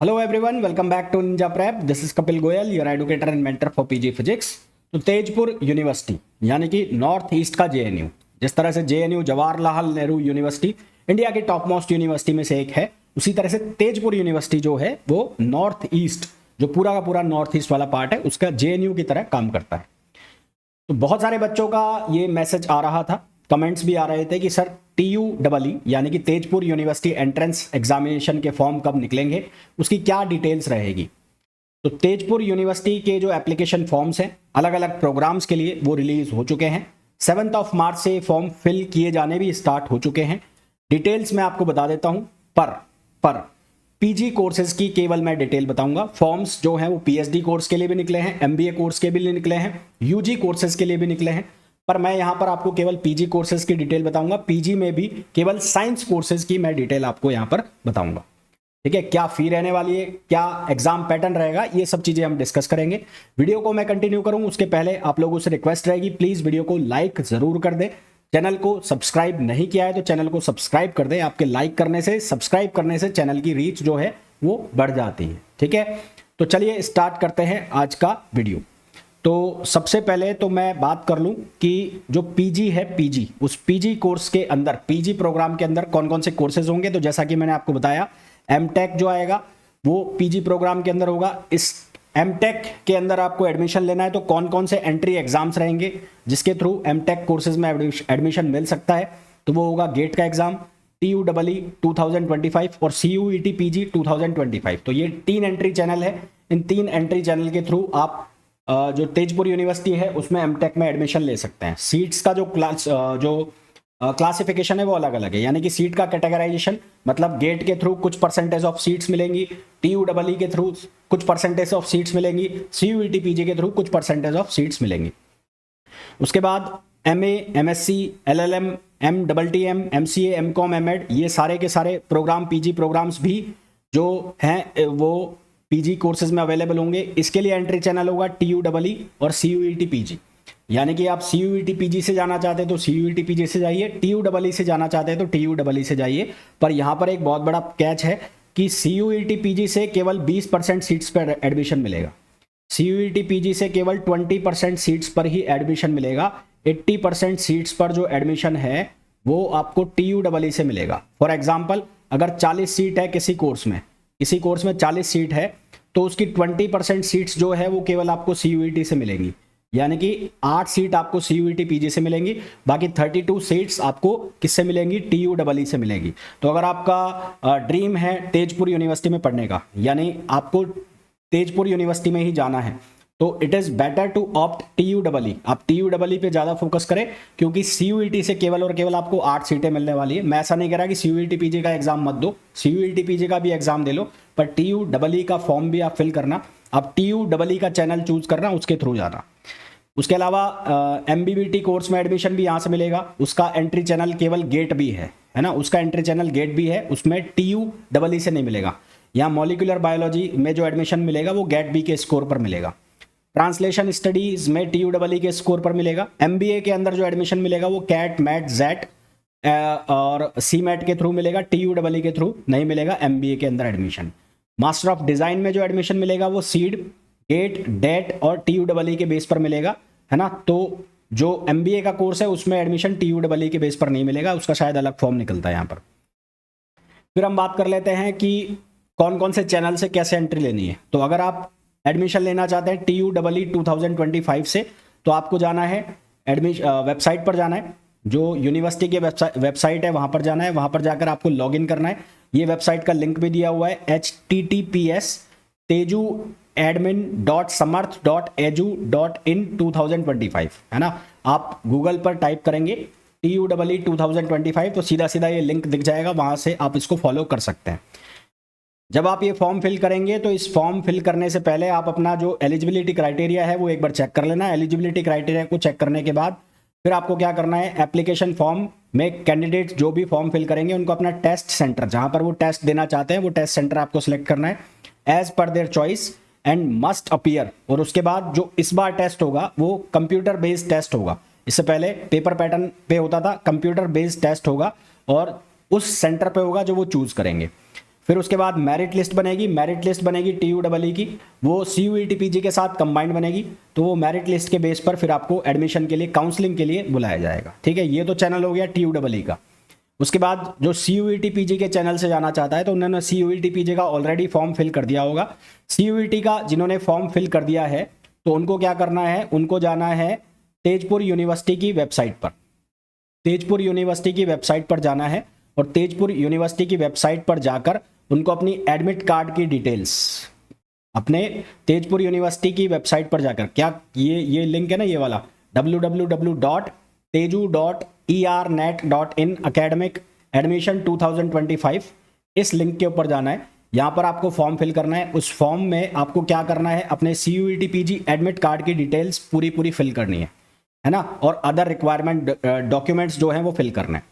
Hello everyone, welcome back to ninja prep. This is Kapil Goyal, your educator and mentor for PG physics. तो Tezpur university यानी कि north east का JNU, जिस तरह से JNU Jawaharlal Nehru university India की टॉप मोस्ट यूनिवर्सिटी में से एक है, उसी तरह से तेजपुर यूनिवर्सिटी जो है वो नॉर्थ ईस्ट, जो पूरा का पूरा नॉर्थ ईस्ट वाला पार्ट है, उसका जेएनयू की तरह काम करता है। तो बहुत सारे बच्चों का ये मैसेज आ रहा था, कमेंट्स भी आ रहे थे कि सर TUEE यानी कि तेजपुर यूनिवर्सिटी एंट्रेंस एग्जामिनेशन के फॉर्म कब निकलेंगे, उसकी क्या डिटेल्स रहेगी। तो तेजपुर यूनिवर्सिटी के जो एप्लीकेशन फॉर्म्स हैं अलग अलग प्रोग्राम्स के लिए वो रिलीज हो चुके हैं। 7 मार्च से फॉर्म फिल किए जाने भी स्टार्ट हो चुके हैं। डिटेल्स मैं आपको बता देता हूं, पर पीजी कोर्सेज की केवल मैं डिटेल बताऊंगा। फॉर्म्स जो हैं वो पीएचडी कोर्स के लिए भी निकले हैं, एमबीए कोर्स के भी निकले हैं, यूजी कोर्सेज के लिए भी निकले हैं, पर मैं यहां पर आपको केवल पीजी कोर्सेज की डिटेल बताऊंगा। पीजी में भी केवल साइंस कोर्सेज की मैं डिटेल आपको यहां पर बताऊंगा। ठीक है, क्या फी रहने वाली है, क्या एग्जाम पैटर्न रहेगा, ये सब चीजें हम डिस्कस करेंगे। वीडियो को मैं कंटिन्यू करूं उसके पहले आप लोगों से रिक्वेस्ट रहेगी, प्लीज वीडियो को लाइक जरूर कर दें। चैनल को सब्सक्राइब नहीं किया है तो चैनल को सब्सक्राइब कर दें। आपके लाइक करने से, सब्सक्राइब करने से चैनल की रीच जो है वो बढ़ जाती है। ठीक है, तो चलिए स्टार्ट करते हैं आज का वीडियो। तो सबसे पहले तो मैं बात कर लूं कि जो पीजी है, पीजी, उस पीजी कोर्स के अंदर, पीजी प्रोग्राम के अंदर कौन कौन से कोर्सेज होंगे। तो जैसा कि मैंने आपको बताया, एमटेक जो आएगा वो पीजी प्रोग्राम के अंदर होगा। इस एमटेक के अंदर आपको एडमिशन लेना है तो कौन कौन से एंट्री एग्जाम्स रहेंगे जिसके थ्रू एमटेक कोर्सेज में एडमिशन मिल सकता है। तो वो होगा गेट का एग्जाम, TUEE 2025 और CUET PG 2025। तो ये 3 एंट्री चैनल है। इन 3 एंट्री चैनल के थ्रू आप जो तेजपुर यूनिवर्सिटी है उसमें एमटेक में एडमिशन ले सकते हैं। सीट्स का जो क्लासिफिकेशन है वो अलग अलग है, यानी कि सीट का कैटेगराइजेशन, मतलब गेट के थ्रू कुछ परसेंटेज ऑफ सीट्स मिलेंगी, TUEE के थ्रू कुछ परसेंटेज ऑफ सीट्स मिलेंगी, CUET PG के थ्रू कुछ परसेंटेज ऑफ सीट्स मिलेंगी। उसके बाद MA, MSc, LLM, MTTM, MCA, MCOM, MEd, ये सारे के सारे प्रोग्राम, पीजी प्रोग्राम्स भी जो हैं वो पीजी कोर्सेज में अवेलेबल होंगे। इसके लिए एंट्री चैनल होगा TUEE और CUET PG। यानी कि आप CUET PG से जाना चाहते हैं तो CUET PG से जाइए, TUEE से जाना चाहते हैं तो TUEE से जाइए। पर यहाँ पर एक बहुत बड़ा कैच है कि CUET PG से केवल 20% सीट्स पर एडमिशन मिलेगा। CUET PG से केवल 20% सीट्स पर ही एडमिशन मिलेगा। 80% सीट्स पर जो एडमिशन है वो आपको TUEE से मिलेगा। फॉर एग्जाम्पल, अगर 40 सीट है किसी कोर्स में 40 सीट है तो उसकी 20% सीट्स जो है वो केवल आपको CUET से मिलेंगी, यानी कि 8 सीट आपको CUET PG से मिलेंगी, बाकी 32 सीट्स आपको किससे मिलेंगी, TUEE से मिलेंगी। तो अगर आपका ड्रीम है तेजपुर यूनिवर्सिटी में पढ़ने का, यानी आपको तेजपुर यूनिवर्सिटी में ही जाना है, तो it is better to opt TUEE। आप TUEE पे ज्यादा फोकस करें, क्योंकि CUET से केवल और केवल आपको 8 सीटें मिलने वाली है। मैं ऐसा नहीं कह रहा कि CUET PG का एग्जाम मत दो, CUET PG का भी एग्जाम दे लो, पर TUEE का फॉर्म भी आप फिल करना। आप TUEE का चैनल चूज करना, उसके थ्रू जाना। उसके अलावा MBBT कोर्स में एडमिशन भी यहाँ से मिलेगा। उसका एंट्री चैनल केवल गेट भी है ना, उसका एंट्री चैनल गेट भी है, उसमें TUEE से नहीं मिलेगा। यहाँ मॉलिक्यूलर बायोलॉजी में जो एडमिशन मिलेगा वो गेट बी के स्कोर पर मिलेगा। ट्रांसलेशन स्टडीज में TUEE के स्कोर पर मिलेगा। MBA के अंदर जो एडमिशन मिलेगा वो कैट, मैट, जेट और CMAT के थ्रू मिलेगा, TUEE के थ्रू नहीं मिलेगा MBA के अंदर एडमिशन। मास्टर ऑफ डिजाइन में जो एडमिशन मिलेगा वो सीड, गेट, डेट और TUEE के बेस पर मिलेगा, है ना। तो जो MBA का कोर्स है उसमें एडमिशन TUEE के बेस पर नहीं मिलेगा, उसका शायद अलग फॉर्म निकलता है यहाँ पर। फिर हम बात कर लेते हैं कि कौन कौन से चैनल से कैसे एंट्री लेनी है। तो अगर आप एडमिशन लेना चाहते हैं TUEE 2025 से, तो आपको जाना है वेबसाइट पर जाना है, जो यूनिवर्सिटी की वेबसाइट है वहां पर जाना है, वहां पर जाकर आपको लॉगिन करना है। ये वेबसाइट का लिंक भी दिया हुआ है, https://tejuadmin.samarth.edu.in2025, है ना। आप गूगल पर टाइप करेंगे TUEE 2025 तो सीधा सीधा ये लिंक दिख जाएगा, वहां से आप इसको फॉलो कर सकते हैं। जब आप ये फॉर्म फिल करेंगे तो इस फॉर्म फिल करने से पहले आप अपना जो एलिजिबिलिटी क्राइटेरिया है वो एक बार चेक कर लेना। एलिजिबिलिटी क्राइटेरिया को चेक करने के बाद फिर आपको क्या करना है, एप्लीकेशन फॉर्म में कैंडिडेट जो भी फॉर्म फिल करेंगे उनको अपना टेस्ट सेंटर, जहां पर वो टेस्ट देना चाहते हैं, वो टेस्ट सेंटर आपको सिलेक्ट करना है as per their choice and must appear. और उसके बाद जो इस बार टेस्ट होगा वो कंप्यूटर बेस्ड टेस्ट होगा। इससे पहले पेपर पैटर्न पे होता था, कंप्यूटर बेस्ड टेस्ट होगा और उस सेंटर पे होगा जो वो चूज करेंगे। फिर उसके बाद मेरिट लिस्ट बनेगी, मेरिट लिस्ट बनेगी TUEE की, वो CUET PG के साथ कंबाइंड बनेगी। तो वो मेरिट लिस्ट के बेस पर फिर आपको एडमिशन के लिए, काउंसलिंग के लिए बुलाया जाएगा। ठीक है, ये तो चैनल हो गया TUEE का। उसके बाद जो CUET PG के चैनल से जाना चाहता है तो उन्होंने CUET PG का ऑलरेडी फॉर्म फिल कर दिया होगा। CUET का जिन्होंने फॉर्म फिल कर दिया है तो उनको क्या करना है, उनको जाना है तेजपुर यूनिवर्सिटी की वेबसाइट पर। तेजपुर यूनिवर्सिटी की वेबसाइट पर जाना है और तेजपुर यूनिवर्सिटी की वेबसाइट पर जाकर उनको अपनी एडमिट कार्ड की डिटेल्स, अपने तेजपुर यूनिवर्सिटी की वेबसाइट पर जाकर, क्या ये लिंक है ना, ये वाला www.teju.ernet.in academic admission 2025, इस लिंक के ऊपर जाना है। यहाँ पर आपको फॉर्म फिल करना है। उस फॉर्म में आपको क्या करना है, अपने CUET PG एडमिट कार्ड की डिटेल्स पूरी फिल करनी है ना, और अदर रिक्वायरमेंट डॉक्यूमेंट्स जो हैं वो फिल करना है।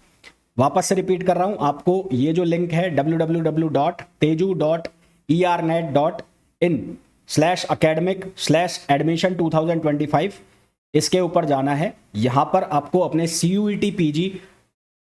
वापस से रिपीट कर रहा हूं आपको, ये जो लिंक है www.teju.ernet.in/academic/admission 2025, इसके ऊपर जाना है। यहां पर आपको अपने CUET PG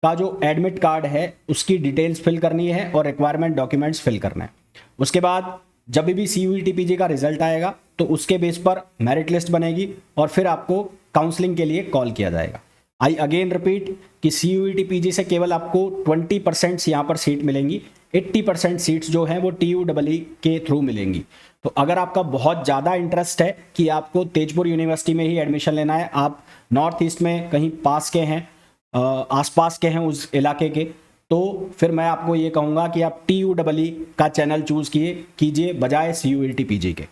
का जो एडमिट कार्ड है उसकी डिटेल्स फिल करनी है और रिक्वायरमेंट डॉक्यूमेंट्स फिल करना है। उसके बाद जब भी CUET PG का रिजल्ट आएगा तो उसके बेस पर मेरिट लिस्ट बनेगी और फिर आपको काउंसलिंग के लिए कॉल किया जाएगा। आई अगेन रिपीट कि CUET PG से केवल आपको 20% यहाँ पर सीट मिलेंगी, 80% सीट्स जो हैं वो TUEE के थ्रू मिलेंगी। तो अगर आपका बहुत ज़्यादा इंटरेस्ट है कि आपको तेजपुर यूनिवर्सिटी में ही एडमिशन लेना है, आप नॉर्थ ईस्ट में कहीं पास के हैं, आसपास के हैं उस इलाके के, तो फिर मैं आपको ये कहूँगा कि आप TUEE का चैनल चूज़ कीजिए बजाय CUET PG के।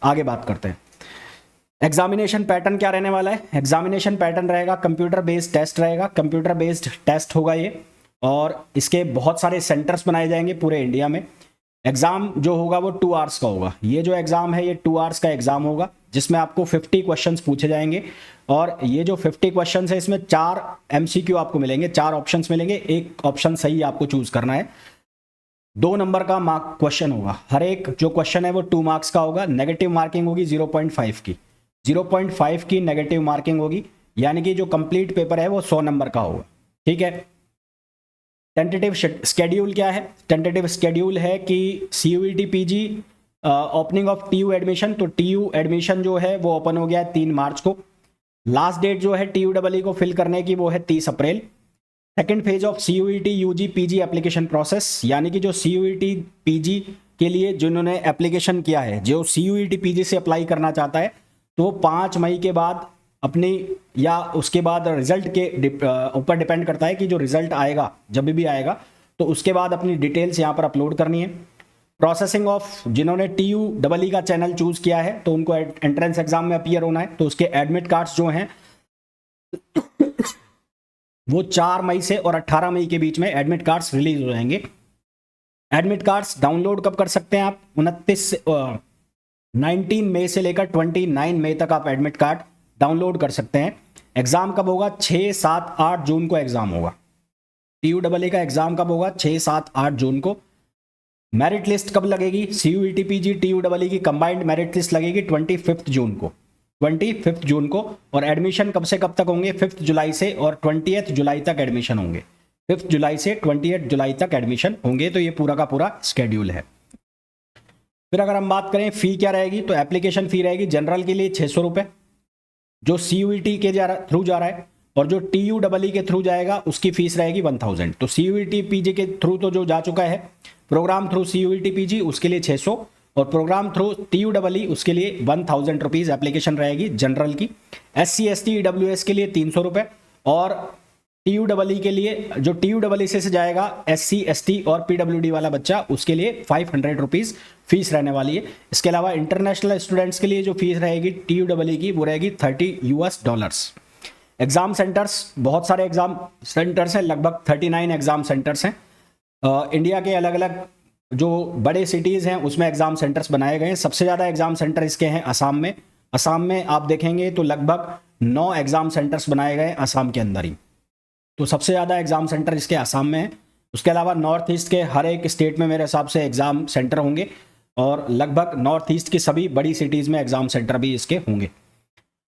आगे बात करते हैं। एग्जामिनेशन पैटर्न क्या रहने वाला है। एग्जामिनेशन पैटर्न रहेगा कंप्यूटर बेस्ड टेस्ट रहेगा, कंप्यूटर बेस्ड टेस्ट होगा ये, और इसके बहुत सारे सेंटर्स बनाए जाएंगे पूरे इंडिया में। एग्जाम जो होगा वो 2 आवर्स का होगा। ये जो एग्जाम है ये 2 आवर्स का एग्जाम होगा, जिसमें आपको 50 क्वेश्चंस पूछे जाएंगे, और ये जो 50 क्वेश्चंस है इसमें 4 MCQ आपको मिलेंगे, 4 ऑप्शंस मिलेंगे, एक ऑप्शन सही आपको चूज करना है। 2 नंबर का मार्क क्वेश्चन होगा, हर एक जो क्वेश्चन है वो 2 मार्क्स का होगा। नेगेटिव मार्किंग होगी 0.5 की, 0.5 की नेगेटिव मार्किंग होगी, यानी कि जो कंप्लीट पेपर है वो 100 नंबर का होगा। ठीक है। टेंटेटिव स्केड्यूल क्या है। टेंटेटिव स्केड्यूल है कि CUET PG opening of TU admission, तो TU एडमिशन जो है वो ओपन हो गया है 3 मार्च को। लास्ट डेट जो है TUEE को फिल करने की वो है 30 April. Second phase of CUET UG PG application process, यानी कि जो CUET PG के लिए जिन्होंने एप्लीकेशन किया है, जो CUET PG से अप्लाई करना चाहता है, तो 5 मई के बाद अपनी, या उसके बाद रिजल्ट के ऊपर डिपेंड करता है कि जो रिजल्ट आएगा जब भी आएगा तो उसके बाद अपनी डिटेल्स यहाँ पर अपलोड करनी है। प्रोसेसिंग ऑफ जिन्होंने TUEE का चैनल चूज किया है तो उनको एंट्रेंस एग्जाम में अपीयर होना है, तो उसके एडमिट कार्ड्स जो हैं वो 4 मई से और 18 मई के बीच में एडमिट कार्ड्स रिलीज हो जाएंगे। एडमिट कार्ड्स डाउनलोड कब कर सकते हैं आप, 19 मई से लेकर 29 मई तक आप एडमिट कार्ड डाउनलोड कर सकते हैं। एग्जाम कब होगा, 6, 7, 8 जून को एग्जाम होगा। TUEE का एग्जाम कब होगा, 6, 7, 8 जून को। मेरिट लिस्ट कब लगेगी, CUET PG TUEE की कंबाइंड मेरिट लिस्ट लगेगी 25 जून को, 25 जून को। और एडमिशन कब से कब तक होंगे, 5 जुलाई से और 20 जुलाई तक एडमिशन होंगे। 5 जुलाई से 28 जुलाई तक एडमिशन होंगे। तो ये पूरा का पूरा स्केड्यूल है। फिर अगर हम बात करें फी क्या रहेगी, तो एप्लीकेशन फी रहेगी जनरल के लिए 600 रुपये जो CUET के थ्रू जा रहा है, और जो TUEE के थ्रू जाएगा उसकी फीस रहेगी 1000। तो CUET PG के थ्रू तो जो जा चुका है, प्रोग्राम थ्रू CUET PG उसके लिए 600, और प्रोग्राम थ्रू TUEE उसके लिए 1000 रुपीज़ एप्लीकेशन रहेगी जनरल की। SC ST EWS के लिए 300 रुपये, और TUEE के लिए जो TUEE से जाएगा SC ST और PWD वाला बच्चा उसके लिए 500 रुपीज़ फीस रहने वाली है। इसके अलावा इंटरनेशनल स्टूडेंट्स के लिए जो फीस रहेगी TUEE की वो रहेगी $30। एग्जाम सेंटर्स, बहुत सारे एग्जाम सेंटर्स हैं, लगभग 39 एग्जाम सेंटर्स हैं। इंडिया के अलग अलग जो बड़े सिटीज़ हैं उसमें एग्जाम सेंटर्स बनाए गए हैं। सबसे ज़्यादा एग्जाम सेंटर इसके हैं असम में। असम में आप देखेंगे तो लगभग 9 एग्जाम सेंटर्स बनाए गए असम के अंदर ही, तो सबसे ज़्यादा एग्जाम सेंटर इसके असम में है। उसके अलावा नॉर्थ ईस्ट के हर एक स्टेट में मेरे हिसाब से एग्जाम सेंटर होंगे, और लगभग नॉर्थ ईस्ट की सभी बड़ी सिटीज़ में एग्जाम सेंटर भी इसके होंगे।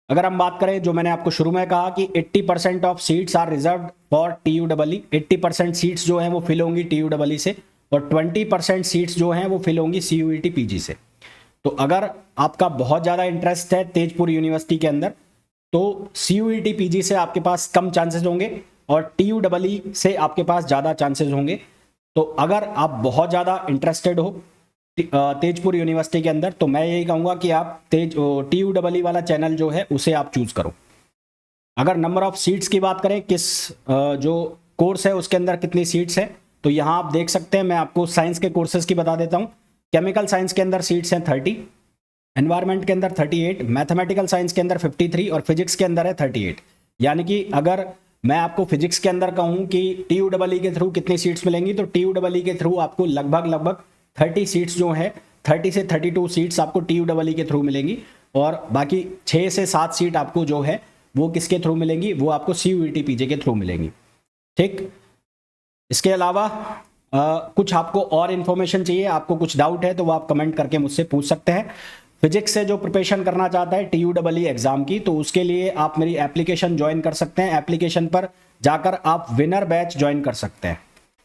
अगर हम बात करें, जो मैंने आपको शुरू में कहा कि 80% of seats are reserved for TUEE, 80% seats जो हैं वो फिल होंगी TUEE से, और 20% सीट्स जो हैं वो फिल होंगी CUET PG से। तो अगर आपका बहुत ज़्यादा इंटरेस्ट है तेजपुर यूनिवर्सिटी के अंदर तो CUET PG से आपके पास कम चांसेस होंगे और TUEE से आपके पास ज़्यादा चांसेस होंगे। तो अगर आप बहुत ज़्यादा इंटरेस्टेड हो तेजपुर यूनिवर्सिटी के अंदर तो मैं यही कहूँगा कि आप TUEE वाला चैनल जो है उसे आप चूज़ करो। अगर नंबर ऑफ सीट्स की बात करें किस जो कोर्स है उसके अंदर कितनी सीट्स हैं तो यहाँ आप देख सकते हैं। मैं आपको साइंस के कोर्सेज की बता देता हूँ। केमिकल साइंस के अंदर सीट्स हैं 30, एनवायरनमेंट के अंदर 38, मैथमेटिकल साइंस के अंदर 53 और फिजिक्स के अंदर है 38। यानी कि अगर मैं आपको फिजिक्स के अंदर कहूँ कि TUEE के थ्रू कितनी सीट्स मिलेंगी तो TUEE के थ्रू आपको लगभग 30 सीट्स जो है 30 से 32 सीट्स आपको TUEE के थ्रू मिलेंगी और बाकी 6 से 7 सीट आपको जो है वो किसके थ्रू मिलेंगी, वो आपको CUET PG के थ्रू मिलेंगी। ठीक, इसके अलावा कुछ आपको और इन्फॉर्मेशन चाहिए, आपको कुछ डाउट है तो वो आप कमेंट करके मुझसे पूछ सकते हैं। फिजिक्स से जो प्रिपरेशन करना चाहता है TUEE एग्जाम की तो उसके लिए आप मेरी एप्लीकेशन ज्वाइन कर सकते हैं। एप्लीकेशन पर जाकर आप विनर बैच ज्वाइन कर सकते हैं।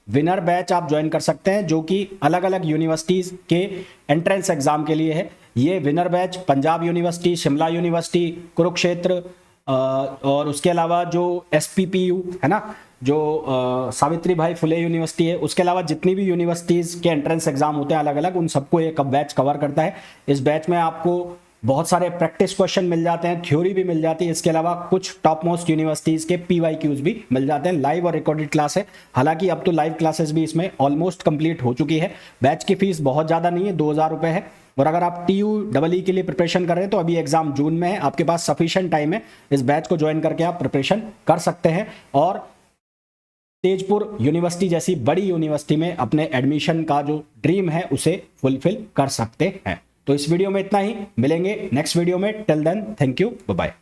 विनर बैच आप ज्वाइन कर सकते हैं जो कि अलग अलग यूनिवर्सिटीज़ के एंट्रेंस एग्जाम के लिए है। ये winner batch Punjab university, Shimla university, Kurukshetra और उसके अलावा जो SPPU है ना, जो सावित्री भाई फुले यूनिवर्सिटी है, उसके अलावा जितनी भी यूनिवर्सिटीज़ के एंट्रेंस एग्जाम होते हैं अलग अलग, उन सबको एक बैच कवर करता है। इस बैच में आपको बहुत सारे प्रैक्टिस क्वेश्चन मिल जाते हैं, थ्योरी भी मिल जाती है। इसके अलावा कुछ टॉप मोस्ट यूनिवर्सिटीज़ के PYQs भी मिल जाते हैं। लाइव और रिकॉर्डेड क्लास है, हालांकि अब तो लाइव क्लासेस भी इसमें ऑलमोस्ट कंप्लीट हो चुकी है। बैच की फीस बहुत ज़्यादा नहीं है, 2000 रुपये है। और अगर आप TUEE के लिए प्रिपरेशन कर रहे हैं तो अभी एग्जाम जून में है, आपके पास सफिशिएंट टाइम है, इस बैच को ज्वाइन करके आप प्रिपरेशन कर सकते हैं और तेजपुर यूनिवर्सिटी जैसी बड़ी यूनिवर्सिटी में अपने एडमिशन का जो ड्रीम है उसे फुलफिल कर सकते हैं। तो इस वीडियो में इतना ही, मिलेंगे नेक्स्ट वीडियो में। Till then thank you, bye bye.